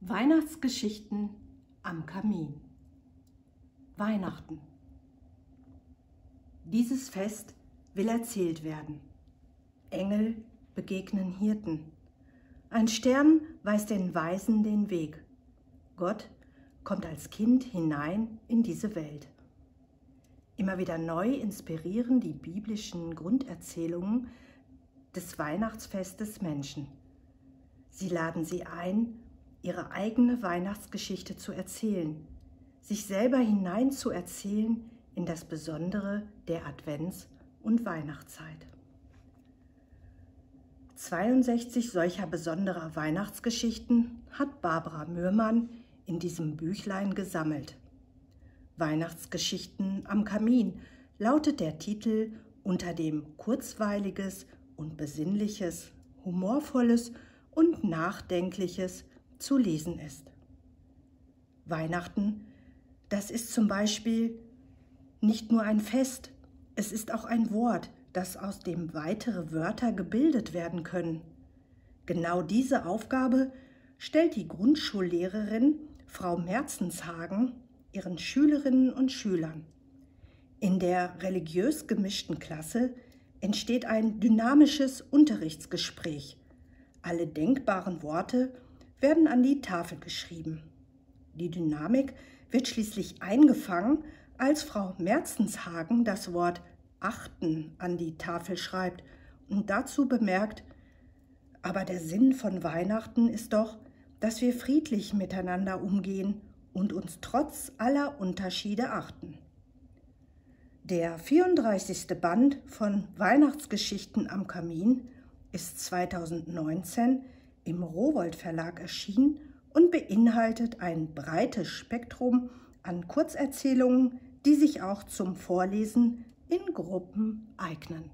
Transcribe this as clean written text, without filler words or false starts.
Weihnachtsgeschichten am Kamin. Weihnachten. Dieses Fest will erzählt werden. Engel begegnen Hirten. Ein Stern weist den Weisen den Weg. Gott kommt als Kind hinein in diese Welt. Immer wieder neu inspirieren die biblischen Grunderzählungen des Weihnachtsfestes Menschen. Sie laden sie ein, ihre eigene Weihnachtsgeschichte zu erzählen, sich selber hineinzuerzählen in das Besondere der Advents- und Weihnachtszeit. 62 solcher besonderer Weihnachtsgeschichten hat Barbara Mührmann in diesem Büchlein gesammelt. Weihnachtsgeschichten am Kamin lautet der Titel, unter dem Kurzweiliges und Besinnliches, Humorvolles und Nachdenkliches zu lesen ist. Weihnachten, das ist zum Beispiel nicht nur ein Fest, es ist auch ein Wort, das aus dem weitere Wörter gebildet werden können. Genau diese Aufgabe stellt die Grundschullehrerin Frau Merzenshagen ihren Schülerinnen und Schülern. In der religiös gemischten Klasse entsteht ein dynamisches Unterrichtsgespräch. Alle denkbaren Worte werden an die Tafel geschrieben. Die Dynamik wird schließlich eingefangen, als Frau Merzenshagen das Wort achten an die Tafel schreibt und dazu bemerkt: Aber der Sinn von Weihnachten ist doch, dass wir friedlich miteinander umgehen und uns trotz aller Unterschiede achten. Der 34. Band von Weihnachtsgeschichten am Kamin ist 2019 im Rowohlt Verlag erschienen und beinhaltet ein breites Spektrum an Kurzerzählungen, die sich auch zum Vorlesen in Gruppen eignen.